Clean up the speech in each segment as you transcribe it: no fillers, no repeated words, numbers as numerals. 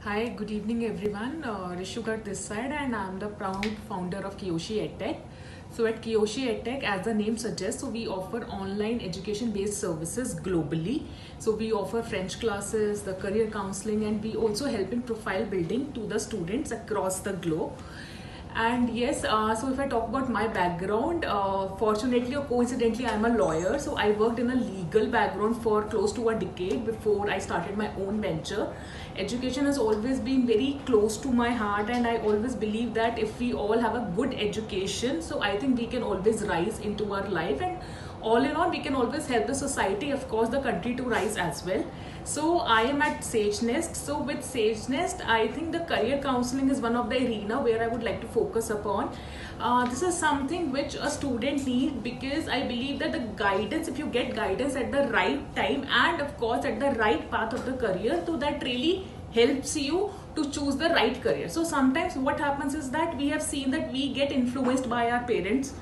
Hi, good evening everyone. Rishugar this side, and I'm the proud founder of Kiyoshi EdTech. So at Kiyoshi EdTech, as the name suggests, so we offer online education-based services globally. So we offer French classes, the career counseling, and we also help in profile building to the students across the globe. And yes, so if I talk about my background, fortunately or coincidentally, I'm a lawyer. So I worked in a legal background for close to a decade before I started my own venture. Education has always been very close to my heart, and I always believe that if we all have a good education, so I think we can always rise into our life, and all in all we can always help the society, of course the country, to rise as well. So I am at Sage Nest. So with Sage Nest, I think the career counseling is one of the arena where I would like to focus upon. This is something which a student needs, because I believe that the guidance, if you get guidance at the right time and of course at the right path of the career, so that really helps you to choose the right career. So sometimes what happens is that we have seen that we get influenced by our parents,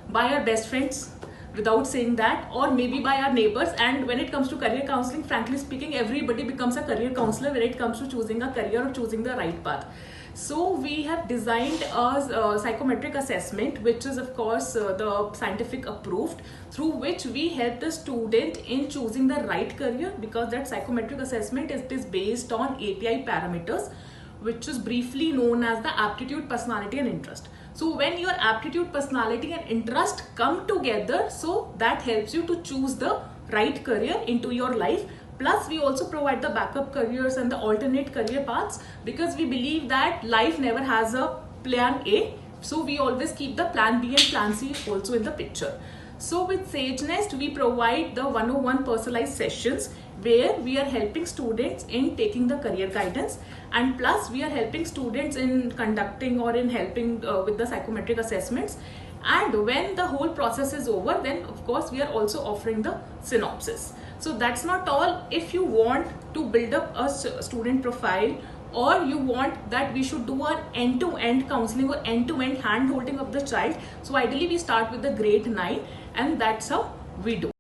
by our best friends, without saying that, or maybe by our neighbors. And when it comes to career counseling, frankly speaking, everybody becomes a career counselor when it comes to choosing a career or choosing the right path. So we have designed a psychometric assessment, which is of course the scientific approved, through which we help the student in choosing the right career, because that psychometric assessment is based on API parameters, which is briefly known as the aptitude, personality and interest. So when your aptitude, personality and interest come together, so that helps you to choose the right career into your life. Plus we also provide the backup careers and the alternate career paths, because we believe that life never has a plan A. So we always keep the plan B and plan C also in the picture. So with Sage Nest, we provide the 101 personalized sessions where we are helping students in taking the career guidance, and plus we are helping students in conducting or in helping with the psychometric assessments. And when the whole process is over, then of course we are also offering the synopsis. So that's not all. If you want to build up a student profile, or you want that we should do an end-to-end counseling or end-to-end hand holding of the child, so ideally we start with the grade 9, and that's how we do.